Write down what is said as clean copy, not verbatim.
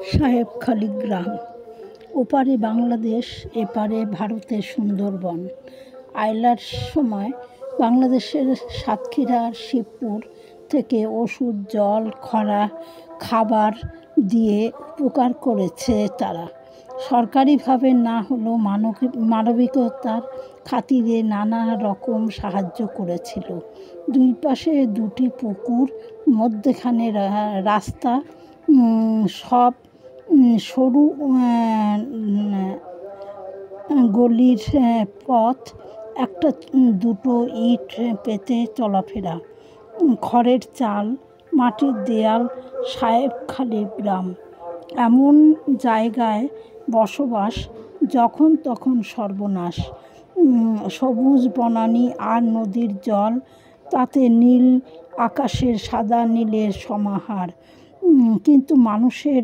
সাহেবখালী গ্রাম। ওপারে বাংলাদেশ, এপারে ভারতের সুন্দরবন। আইলার সময় বাংলাদেশের সাতক্ষীরা আর শিবপুর থেকে ওষুধ, জল, খরা, খাবার দিয়ে উপকার করেছে তারা। সরকারিভাবে না হলেও মানবিকতার খাতিরে নানা রকম সাহায্য করেছিল। দুই পাশে দুটি পুকুর, মধ্যেখানে রাস্তা, সব সরু গলির পথ, একটা দুটো ইট পেতে চলাফেরা, খড়ের চাল, মাটির দেয়াল। সাহেবখালী গ্রাম এমন জায়গায় বসবাস যখন তখন সর্বনাশ। সবুজ বনানী আর নদীর জল, তাতে নীল আকাশের সাদা নীলের সমাহার। কিন্তু মানুষের